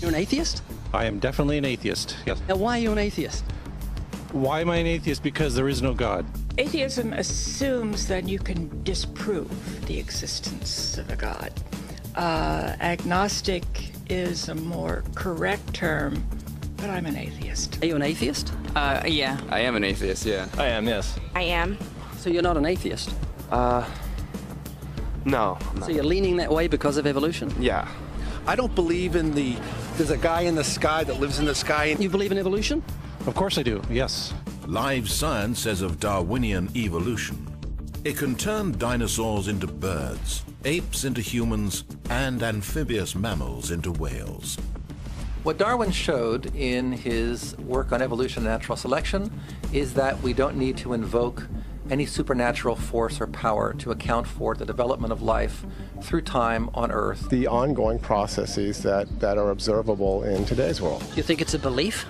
You're an atheist? I am definitely an atheist, yes. Now, why are you an atheist? Why am I an atheist? Because there is no God. Atheism assumes that you can disprove the existence of a God. Agnostic is a more correct term, but I'm an atheist. Are you an atheist? Yeah. I am an atheist, yeah. I am, yes. I am. So you're not an atheist? No. So you're leaning that way because of evolution? Yeah. I don't believe in there's a guy in the sky that lives in the sky. You believe in evolution? Of course I do, yes. Live science says of Darwinian evolution, it can turn dinosaurs into birds, apes into humans, and amphibious mammals into whales. What Darwin showed in his work on evolution and natural selection is that we don't need to invoke any supernatural force or power to account for the development of life through time on Earth. The ongoing processes that are observable in today's world. Do you think it's a belief?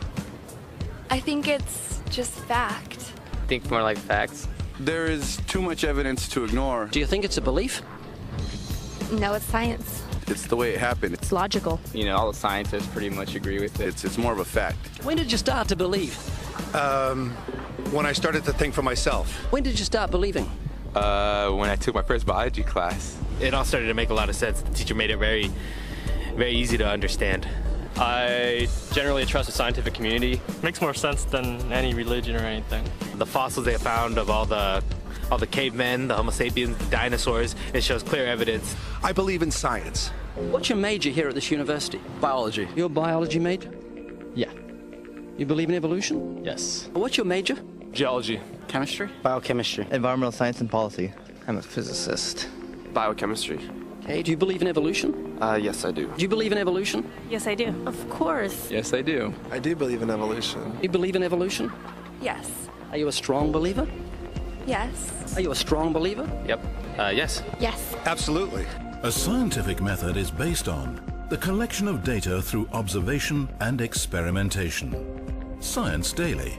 I think it's just fact. I think more like facts. There is too much evidence to ignore. Do you think it's a belief? No, it's science. It's the way it happened. It's logical. You know, all the scientists pretty much agree with it. It's more of a fact. When did you start to believe? When I started to think for myself. When did you start believing? When I took my first biology class. It all started to make a lot of sense. The teacher made it very, very easy to understand. I generally trust the scientific community. Makes more sense than any religion or anything. The fossils they found of all the cavemen, the Homo sapiens, the dinosaurs, it shows clear evidence. I believe in science. What's your major here at this university? Biology. Your biology major? Yeah. You believe in evolution? Yes. What's your major? Geology. Chemistry? Biochemistry. Environmental science and policy. I'm a physicist. Biochemistry. Okay, do you believe in evolution? Yes, I do. Do you believe in evolution? Yes, I do. Of course. Yes, I do. I do believe in evolution. You believe in evolution? Yes. Are you a strong believer? Yes. Are you a strong believer? Yep. Yes. Yes. Absolutely. A scientific method is based on the collection of data through observation and experimentation. Science Daily.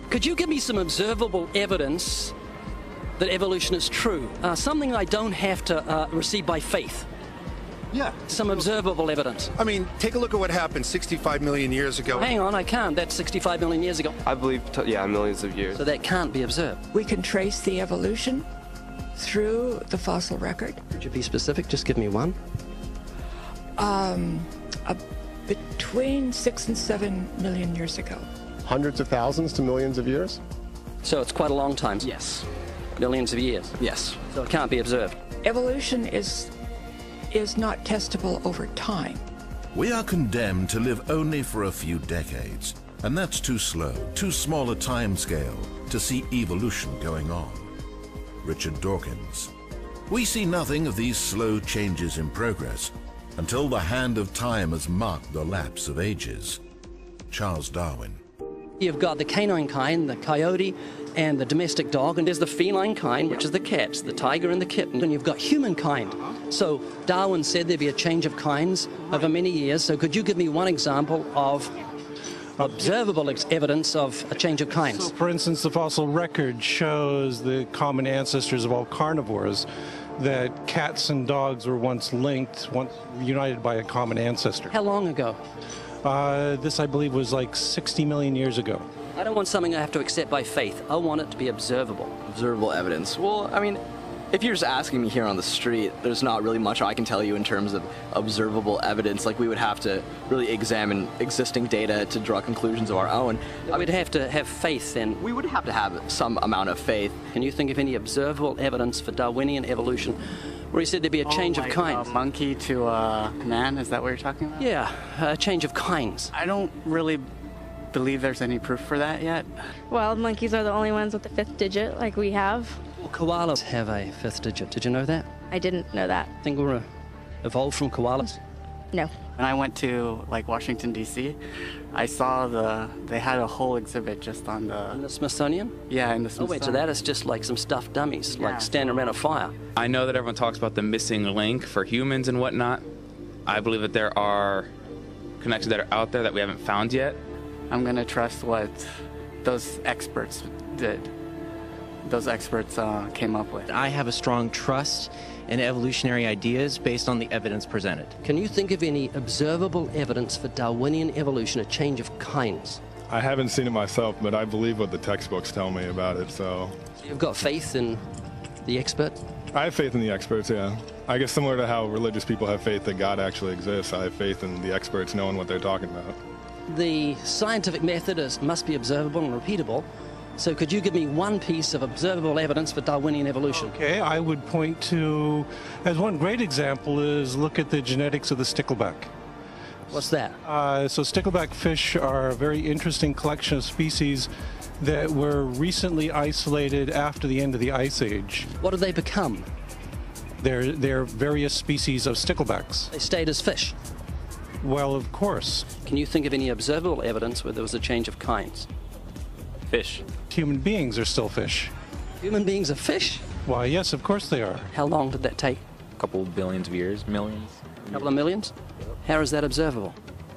Could you give me some observable evidence that evolution is true? Something I don't have to receive by faith. Yeah. Some observable evidence. I mean, take a look at what happened 65 million years ago. Hang on, I can't. That's 65 million years ago. I believe, millions of years. So that can't be observed. We can trace the evolution through the fossil record. Could you be specific? Just give me one. Between 6 and 7 million years ago. Hundreds of thousands to millions of years? So it's quite a long time. Yes. Millions of years. Yes. So it can't be observed. Evolution is not testable over time. We are condemned to live only for a few decades, and that's too slow, too small a time scale to see evolution going on. Richard Dawkins. We see nothing of these slow changes in progress until the hand of time has marked the lapse of ages. Charles Darwin. You've got the canine kind, the coyote, and the domestic dog, and there's the feline kind, which is the cats, the tiger and the kitten, and you've got humankind. So Darwin said there'd be a change of kinds over many years, so could you give me one example of observable evidence of a change of kinds? So, for instance, the fossil record shows the common ancestors of all carnivores, that cats and dogs were once linked, once united by a common ancestor. How long ago? This, I believe, was like 60 million years ago. I don't want something I have to accept by faith. I want it to be observable. Observable evidence. Well, I mean, if you're just asking me here on the street, there's not really much I can tell you in terms of observable evidence. Like, we would have to really examine existing data to draw conclusions of our own. I would have to have faith then. We would have to have some amount of faith. Can you think of any observable evidence for Darwinian evolution where he said there'd be a change of kinds? Monkey to man, is that what you're talking about? Yeah, a change of kinds. I don't really believe there's any proof for that yet. Well, monkeys are the only ones with the 5th digit, like we have. Well, koalas have a 5th digit. Did you know that? I didn't know that. Think we're evolved from koalas? No. When I went to Washington D.C., I saw they had a whole exhibit just on In the Smithsonian? Yeah, in the Oh Smithsonian. wait, so that is just like some stuffed dummies, like standing around a fire. I know that everyone talks about the missing link for humans and whatnot. I believe that there are connections that are out there that we haven't found yet. I'm going to trust what those experts did. Those experts came up with. I have a strong trust and evolutionary ideas based on the evidence presented. Can you think of any observable evidence for Darwinian evolution, a change of kinds? I haven't seen it myself, but I believe what the textbooks tell me about it, so. You've got faith in the experts? I have faith in the experts, yeah. I guess similar to how religious people have faith that God actually exists, I have faith in the experts knowing what they're talking about. The scientific method must be observable and repeatable. So could you give me one piece of observable evidence for Darwinian evolution? Okay, I would point to, as one great example is look at the genetics of the stickleback. What's that? So stickleback fish are a very interesting collection of species that were recently isolated after the end of the Ice Age. What did they become? They're various species of sticklebacks. They stayed as fish? Well, of course. Can you think of any observable evidence where there was a change of kinds? Fish. Human beings are still fish. Human beings are fish? Why, yes, of course they are. How long did that take? A couple billions of years, millions. A couple of millions? How is that observable?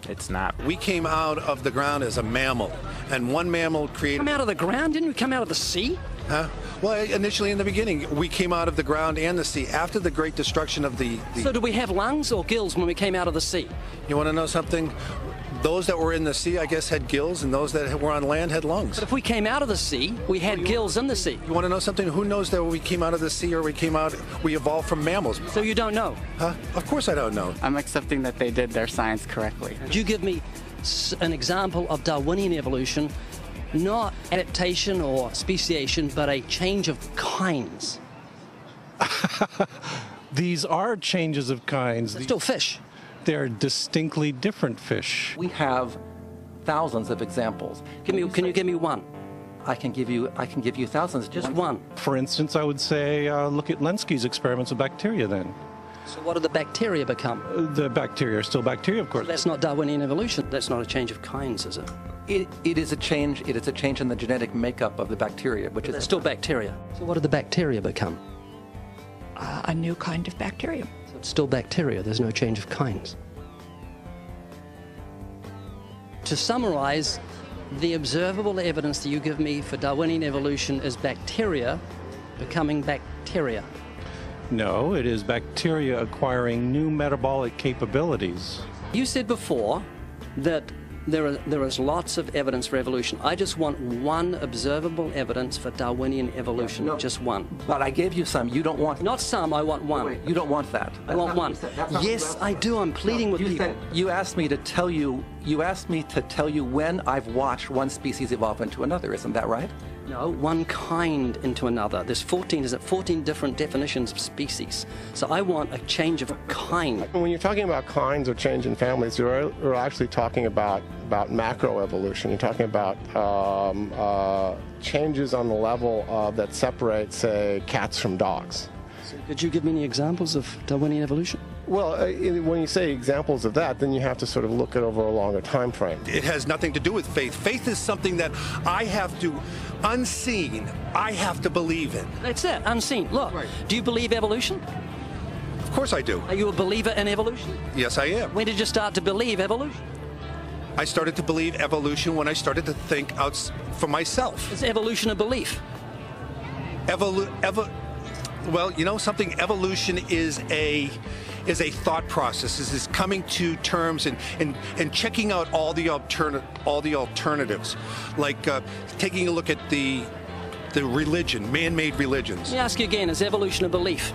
It's not. We came out of the ground as a mammal, and one mammal created... Come out of the ground? Didn't we come out of the sea? Huh? Well, initially in the beginning, we came out of the ground and the sea after the great destruction of the... So did we have lungs or gills when we came out of the sea? You want to know something? Those that were in the sea, I guess, had gills, and those that were on land had lungs. But if we came out of the sea, we had gills in the sea. You want to know something? Who knows that we came out of the sea or we evolved from mammals? So you don't know? Huh? Of course I don't know. I'm accepting that they did their science correctly. Could you give me an example of Darwinian evolution, not adaptation or speciation, but a change of kinds? These are changes of kinds. They're still fish. They're distinctly different fish. We have thousands of examples. Can you give me one? I can give you thousands. Just one. For instance, I would say look at Lenski's experiments with bacteria then. So what did the bacteria become? The bacteria are still bacteria, of course. That's not Darwinian evolution. That's not a change of kinds, is it? It is a change. It is a change in the genetic makeup of the bacteria, which is still bacteria. So what did the bacteria become? A new kind of bacterium. So it's still bacteria. There's no change of kinds. To summarize, the observable evidence that you give me for Darwinian evolution is bacteria becoming bacteria. No, it is bacteria acquiring new metabolic capabilities. You said before that there is lots of evidence for evolution. I just want one observable evidence for Darwinian evolution, just one. But I gave you some. You don't want... Not some, I want one. Wait, you don't want that. I want one. Yes, I do. I'm pleading with people. You asked me to tell you when I've watched one species evolve into another. Isn't that right? No, one kind into another. There's 14 different definitions of species. So I want a change of kind. When you're talking about kinds or change in families, you're actually talking about macroevolution. You're talking about changes on the level that separate, say, cats from dogs. So could you give me any examples of Darwinian evolution? Well, when you say examples of that, then you have to sort of look at over a longer time frame. It has nothing to do with faith. Faith is something that I have to, unseen, I have to believe in. That's it, unseen. Look, do you believe evolution? Of course I do. Are you a believer in evolution? Yes, I am. When did you start to believe evolution? I started to believe evolution when I started to think out for myself. Is evolution a belief? Well, you know something? Evolution is a thought process. Is coming to terms and checking out all the alternatives, like taking a look at the religion, man-made religions. Let me ask you again: is evolution a belief?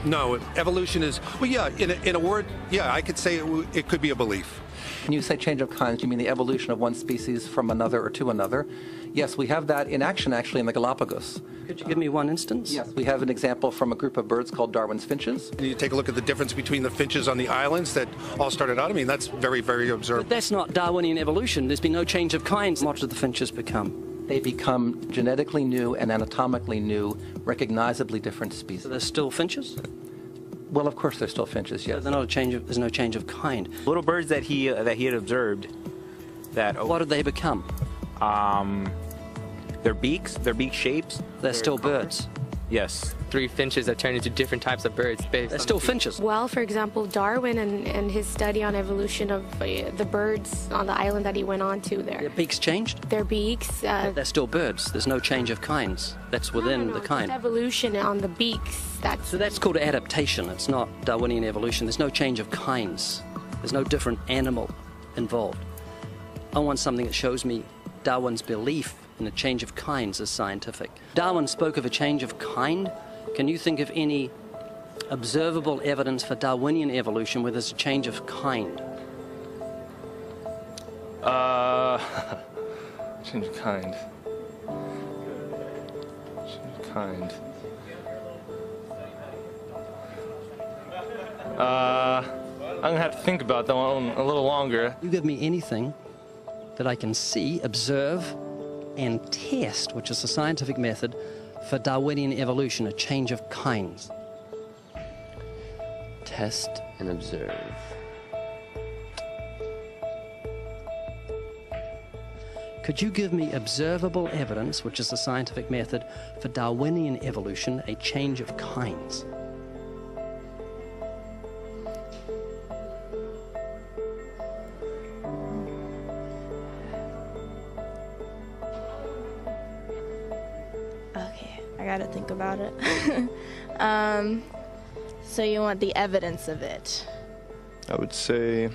No, evolution is, well, yeah. In a word, yeah, I could say it could be a belief. When you say change of kinds, you mean the evolution of one species from another or to another? Yes, we have that in action, actually, in the Galapagos. Could you give me one instance? Yes, we have an example from a group of birds called Darwin's finches. You take a look at the difference between the finches on the islands that all started out. I mean, that's very, very observable. But that's not Darwinian evolution. There's been no change of kinds. What do the finches become? They become genetically new and anatomically new, recognizably different species. So they're still finches? Well, of course, they're still finches. Yes. So they're not a change of. There's no change of kind. Little birds that he had observed. What did they become? Their beak shapes. They're still birds. Yes. 3 finches that turn into different types of birds. They're still finches. Well, for example, Darwin and his study on evolution of the birds on the island that he went on to there. Their beaks changed? Their beaks. They're still birds. There's no change of kinds. That's within the kind. Just evolution on the beaks. So that's called adaptation. It's not Darwinian evolution. There's no change of kinds. There's no different animal involved. I want something that shows me Darwin's belief in a change of kinds is scientific. Darwin spoke of a change of kind. Can you think of any observable evidence for Darwinian evolution where there's a change of kind? Change of kind. Change of kind. I'm gonna have to think about that one a little longer. You give me anything that I can see, observe, and test, which is the scientific method for Darwinian evolution, a change of kinds. Test and observe. Could you give me observable evidence, which is the scientific method for Darwinian evolution, a change of kinds? I gotta think about it. So you want the evidence of it? I would say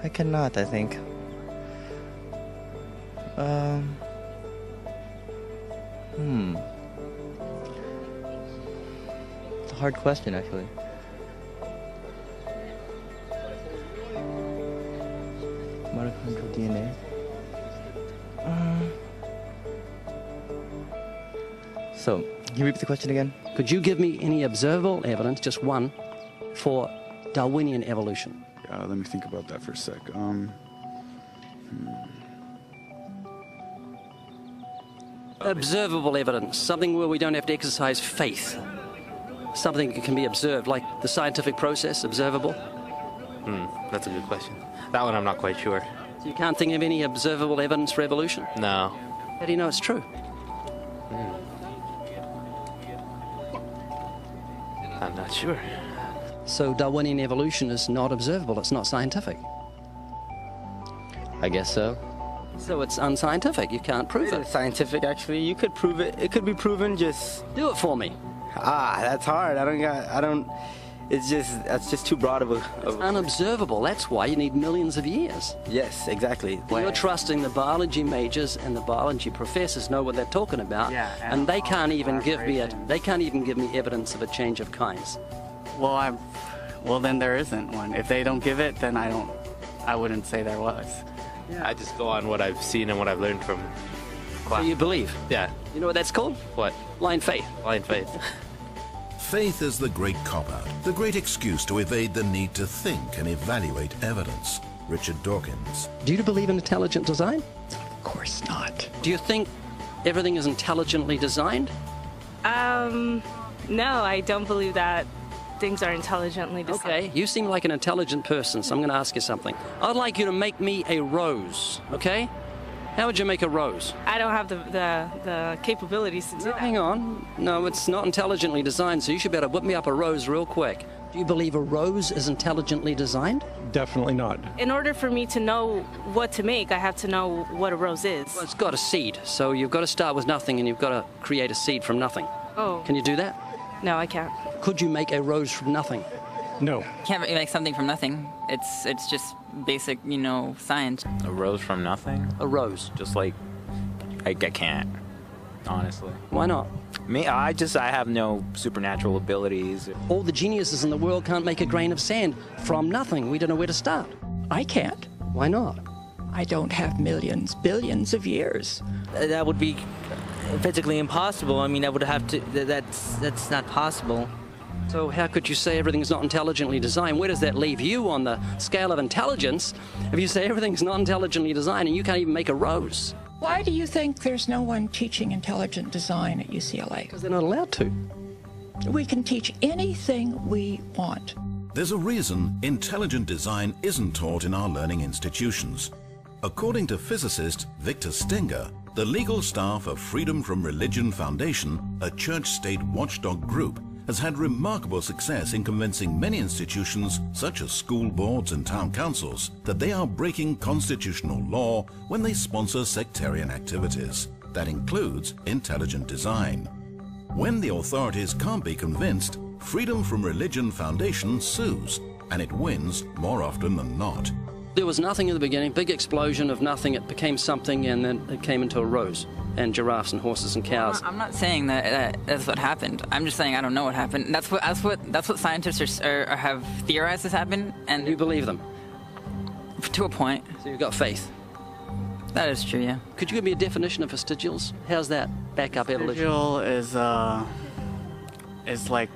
I cannot, I think. It's a hard question, actually. Mitochondrial DNA. So, can you repeat the question again? Could you give me any observable evidence, just one, for Darwinian evolution? Let me think about that for a sec. Observable evidence, something where we don't have to exercise faith. Something that can be observed, like the scientific process, observable? That's a good question. That one I'm not quite sure. So you can't think of any observable evidence for evolution? No. How do you know it's true? I'm not sure. So Darwinian evolution is not observable, it's not scientific. I guess so. So it's unscientific, you can't prove it. It's scientific, actually. You could prove it. It could be proven, just... Do it for me. That's hard. That's just too broad of a... It's unobservable, that's why you need millions of years. Yes, exactly. You're trusting the biology majors and the biology professors know what they're talking about, and they can't even give me evidence of a change of kinds. Well, then there isn't one. If they don't give it, then I wouldn't say there was. Yeah. I just go on what I've seen and what I've learned from class. So you believe? Yeah. You know what that's called? What? Blind faith. Blind faith. Faith is the great cop-out, the great excuse to evade the need to think and evaluate evidence. Richard Dawkins. Do you believe in intelligent design? Of course not. Do you think everything is intelligently designed? No, I don't believe that things are intelligently designed. Okay, you seem like an intelligent person, so I'm going to ask you something. I'd like you to make me a rose, okay? How would you make a rose? I don't have the capabilities to do that. Hang on. No, it's not intelligently designed, so you should be able to whip me up a rose real quick. Do you believe a rose is intelligently designed? Definitely not. In order for me to know what to make, I have to know what a rose is. Well, it's got a seed, so you've got to start with nothing and you've got to create a seed from nothing. Oh. Can you do that? No, I can't. Could you make a rose from nothing? No. Can't make something from nothing. It's just basic, science. A rose from nothing? A rose. Just like, I can't, honestly. Why not? Me, I have no supernatural abilities. All the geniuses in the world can't make a grain of sand from nothing. We don't know where to start. I can't. Why not? I don't have millions, billions of years. That would be physically impossible. I mean, I would have to... That's not possible. So how could you say everything's not intelligently designed? Where does that leave you on the scale of intelligence if you say everything's not intelligently designed and you can't even make a rose? Why do you think there's no one teaching intelligent design at UCLA? Because they're not allowed to. We can teach anything we want. There's a reason intelligent design isn't taught in our learning institutions. According to physicist Victor Stenger, the legal staff of Freedom from Religion Foundation, a church-state watchdog group, has had remarkable success in convincing many institutions, such as school boards and town councils, that they are breaking constitutional law when they sponsor sectarian activities. That includes intelligent design. When the authorities can't be convinced, Freedom from Religion Foundation sues, and it wins more often than not. There was nothing in the beginning, big explosion of nothing. It became something, and then it came into a rose, and giraffes and horses and cows. I'm not saying that's what happened. I'm just saying I don't know what happened. That's what scientists have theorized has happened, and you believe them to a point. So you've got faith. That is true, yeah. Could you give me a definition of vestigials? How's that back up evolution? Vestigial is like,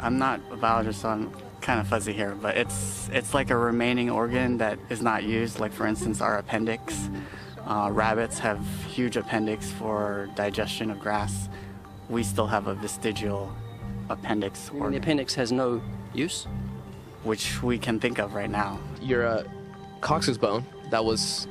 I'm not a biologist, so I'm kind of fuzzy here, but it's like a remaining organ that is not used. Like, for instance, our appendix. Rabbits have huge appendix for digestion of grass. We still have a vestigial appendix organ. The appendix has no use? Which we can think of right now. Your coccyx bone, that was,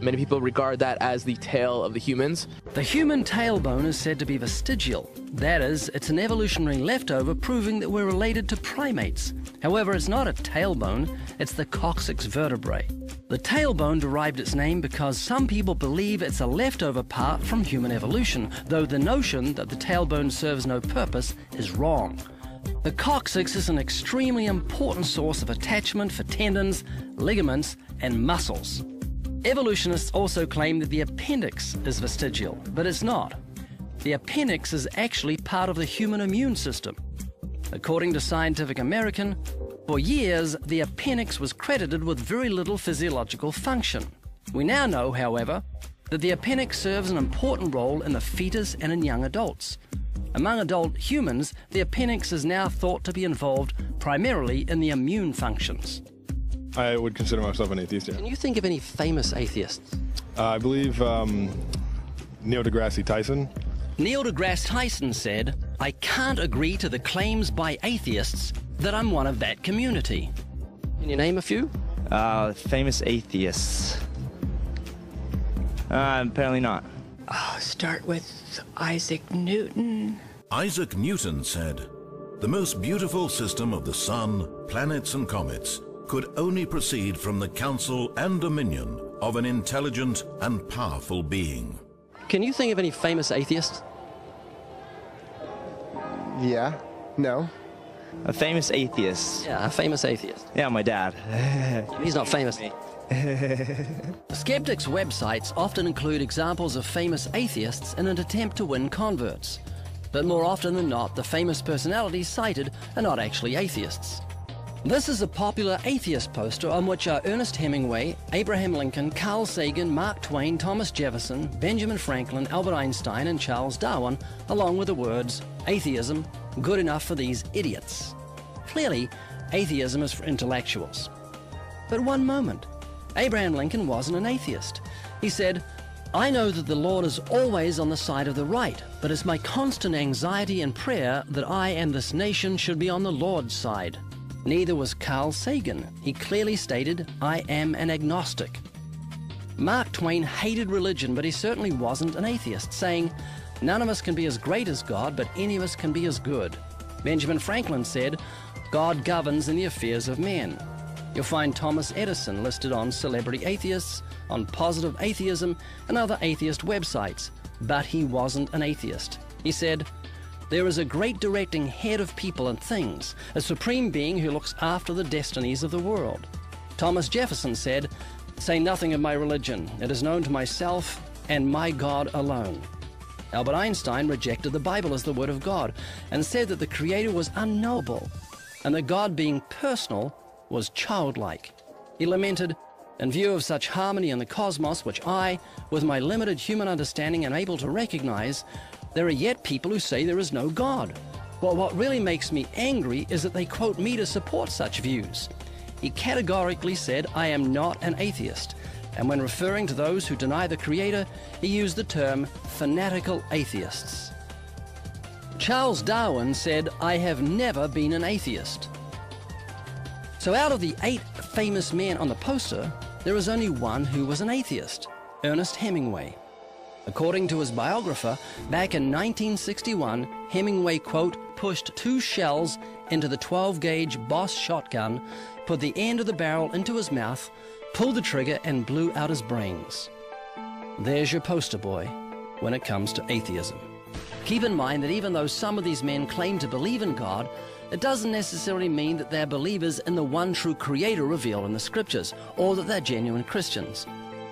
many people regard that as the tail of the humans. The human tailbone is said to be vestigial. That is, it's an evolutionary leftover proving that we're related to primates. However, it's not a tailbone, it's the coccyx vertebrae. The tailbone derived its name because some people believe it's a leftover part from human evolution, though the notion that the tailbone serves no purpose is wrong. The coccyx is an extremely important source of attachment for tendons, ligaments, and muscles. Evolutionists also claim that the appendix is vestigial, but it's not. The appendix is actually part of the human immune system. According to Scientific American, for years, the appendix was credited with very little physiological function. We now know, however, that the appendix serves an important role in the fetus and in young adults. Among adult humans, the appendix is now thought to be involved primarily in the immune functions. I would consider myself an atheist, yeah. Can you think of any famous atheists? I believe Neil deGrasse Tyson. Neil deGrasse Tyson said, "I can't agree to the claims by atheists that I'm one of that community." Can you name a few? Famous atheists. Apparently not. Start with Isaac Newton. Isaac Newton said, "The most beautiful system of the sun, planets and comets could only proceed from the counsel and dominion of an intelligent and powerful being." Can you think of any famous atheists? Yeah. No. A famous atheist. Yeah, a famous atheist. Yeah, my dad. He's not famous. Skeptics' websites often include examples of famous atheists in an attempt to win converts. But more often than not, the famous personalities cited are not actually atheists. This is a popular atheist poster on which are Ernest Hemingway, Abraham Lincoln, Carl Sagan, Mark Twain, Thomas Jefferson, Benjamin Franklin, Albert Einstein, and Charles Darwin, along with the words, "Atheism, good enough for these idiots." Clearly, atheism is for intellectuals. But one moment, Abraham Lincoln wasn't an atheist. He said, "I know that the Lord is always on the side of the right, but it's my constant anxiety and prayer that I and this nation should be on the Lord's side." Neither was Carl Sagan. He clearly stated, "I am an agnostic." Mark Twain hated religion, but he certainly wasn't an atheist, saying, "None of us can be as great as God, but any of us can be as good." Benjamin Franklin said, "God governs in the affairs of men." You'll find Thomas Edison listed on Celebrity Atheists, on Positive Atheism, and other atheist websites, but he wasn't an atheist. He said, "There is a great directing head of people and things, a supreme being who looks after the destinies of the world." Thomas Jefferson said, "Say nothing of my religion. It is known to myself and my God alone." Albert Einstein rejected the Bible as the Word of God and said that the Creator was unknowable and that God, being personal, was childlike. He lamented, "In view of such harmony in the cosmos, which I, with my limited human understanding, am able to recognize, there are yet people who say there is no God. Well, what really makes me angry is that they quote me to support such views." He categorically said, "I am not an atheist." And when referring to those who deny the Creator, he used the term fanatical atheists. Charles Darwin said, "I have never been an atheist." So out of the 8 famous men on the poster, there is only one who was an atheist, Ernest Hemingway. According to his biographer, back in 1961, Hemingway, quote, pushed 2 shells into the 12-gauge Boss shotgun, put the end of the barrel into his mouth, pulled the trigger, and blew out his brains. There's your poster boy when it comes to atheism. Keep in mind that even though some of these men claim to believe in God, it doesn't necessarily mean that they're believers in the one true Creator revealed in the Scriptures, or that they're genuine Christians.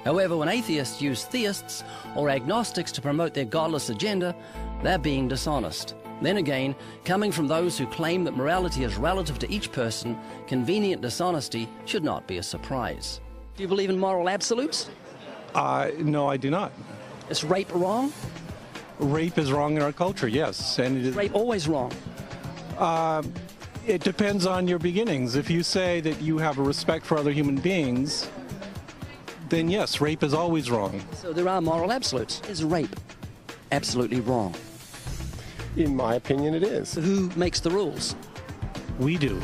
However, when atheists use theists or agnostics to promote their godless agenda, they're being dishonest. Then again, coming from those who claim that morality is relative to each person, convenient dishonesty should not be a surprise. Do you believe in moral absolutes? No, I do not. Is rape wrong? Rape is wrong in our culture, yes. And it is rape always wrong? It depends on your beginnings. If you say that you have a respect for other human beings, then yes, rape is always wrong. So there are moral absolutes. Is rape absolutely wrong? In my opinion, it is. So who makes the rules? We do.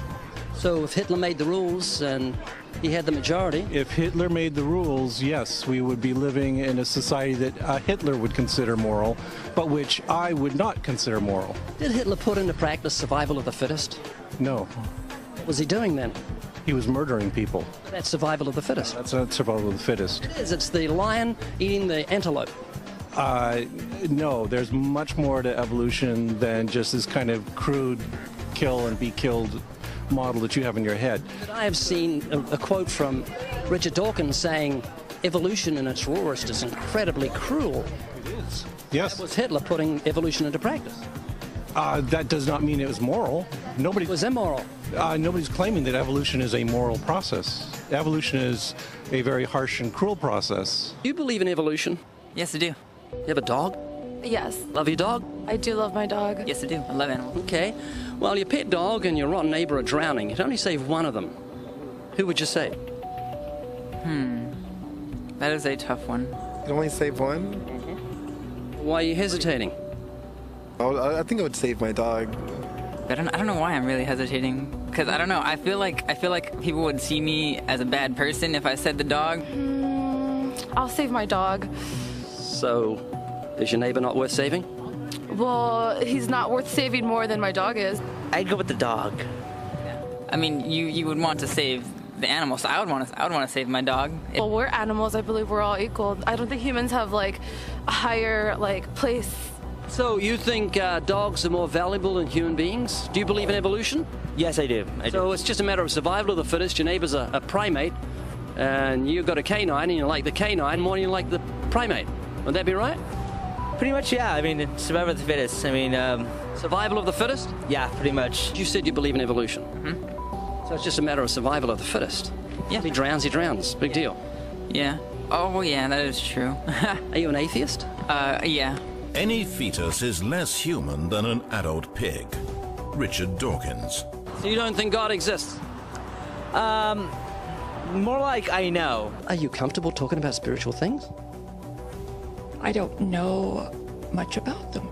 So if Hitler made the rules and he had the majority... If Hitler made the rules, yes, we would be living in a society that Hitler would consider moral, but which I would not consider moral. Did Hitler put into practice survival of the fittest? No. What was he doing then? He was murdering people. That's survival of the fittest. That's not survival of the fittest. It is. It's the lion eating the antelope. No, there's much more to evolution than just this kind of crude kill and be killed model that you have in your head. But I have seen a quote from Richard Dawkins saying, "Evolution in its rawest is incredibly cruel." It is. Yes. That was Hitler putting evolution into practice. That does not mean it was moral. Nobody It was immoral. Nobody's claiming that evolution is a moral process. Evolution is a very harsh and cruel process. Do you believe in evolution? Yes, I do. You have a dog? Yes. Love your dog? I do love my dog. Yes, I do. I love animals. Okay. Well, your pet dog and your rotten neighbor are drowning. You'd only save one of them. Who would you save? That is a tough one. You only save one? Why are you hesitating? I think I would save my dog. I don't know why I'm really hesitating. Because I don't know. I feel like people would see me as a bad person if I said the dog. I'll save my dog. So, is your neighbor not worth saving? Well, he's not worth saving more than my dog is. I'd go with the dog. I mean, you would want to save the animal, so I would want to save my dog. Well, we're animals. I believe we're all equal. I don't think humans have like a higher place. So you think dogs are more valuable than human beings? Do you believe in evolution? Yes, I do. So it's just a matter of survival of the fittest. Your neighbor's a primate, and you've got a canine, and you like the canine more than you like the primate. Would that be right? Pretty much, yeah. I mean, survival of the fittest. I mean, survival of the fittest? Yeah, pretty much. You said you believe in evolution. So it's just a matter of survival of the fittest. Yeah. If he drowns. Big deal. Yeah. Oh, yeah, that is true. Are you an atheist? Yeah. Any fetus is less human than an adult pig. Richard Dawkins. So you don't think God exists? More like I know. Are you comfortable talking about spiritual things? I don't know much about them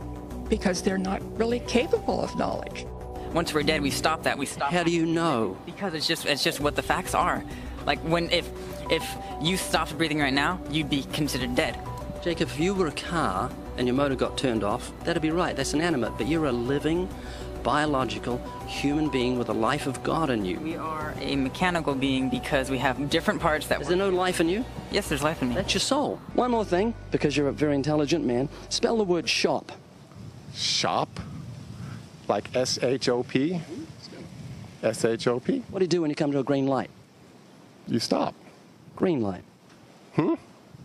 because they're not really capable of knowledge. Once we're dead, we stop that. We stop. How do you know? Because it's just what the facts are. Like if you stopped breathing right now, you'd be considered dead. Jacob, if you were a car and your motor got turned off, that'd be right. That's inanimate. But you're a living, biological human being with a life of God in you. We are a mechanical being because we have different parts that... Is there no life in you? Yes, there's life in me. That's your soul. One more thing, because you're a very intelligent man. Spell the word shop. Shop? Like S-H-O-P? S-H-O-P? What do you do when you come to a green light? You stop. Green light.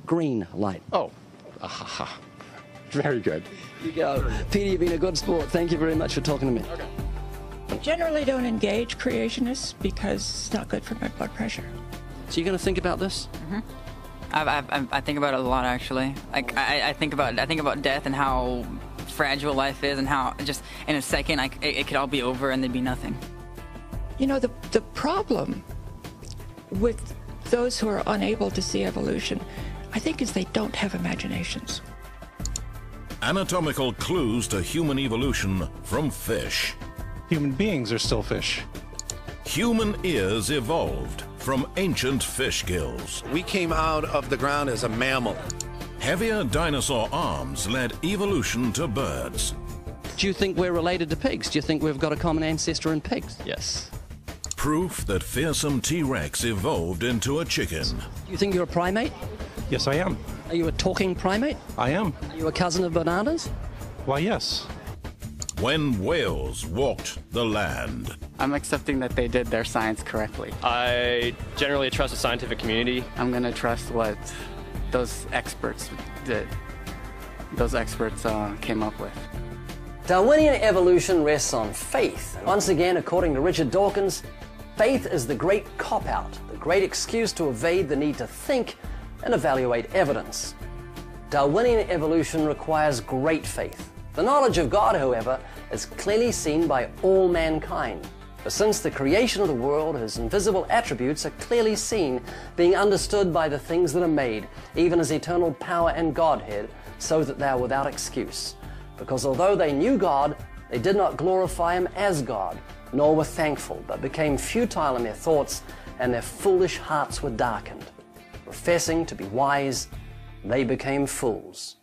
Green light. Oh. Very good. You go. Peter, you've been a good sport. Thank you very much for talking to me. Okay. I generally don't engage creationists because it's not good for my blood pressure. So you're going to think about this? I think about it a lot, actually. Like I think about death and how fragile life is, and how just in a second it could all be over and there'd be nothing. You know, the problem with those who are unable to see evolution, I think, is they don't have imaginations. Anatomical clues to human evolution from fish. Human beings are still fish. Human ears evolved from ancient fish gills. We came out of the ground as a mammal. Heavier dinosaur arms led evolution to birds. Do you think we're related to pigs? Do you think we've got a common ancestor in pigs? Yes. Proof that fearsome T-Rex evolved into a chicken. Do you think you're a primate? Yes, I am. Are you a talking primate? I am. Are you a cousin of bananas? Why, yes. When whales walked the land. I'm accepting that they did their science correctly. I generally trust the scientific community. I'm going to trust what those experts did. Those experts came up with. Darwinian evolution rests on faith. Once again, according to Richard Dawkins, faith is the great cop-out, the great excuse to evade the need to think and evaluate evidence. Darwinian evolution requires great faith. The knowledge of God, however, is clearly seen by all mankind. For since the creation of the world, his invisible attributes are clearly seen, being understood by the things that are made, even his eternal power and Godhead, so that they are without excuse. Because although they knew God, they did not glorify him as God, nor were thankful, but became futile in their thoughts, and their foolish hearts were darkened. Professing to be wise, they became fools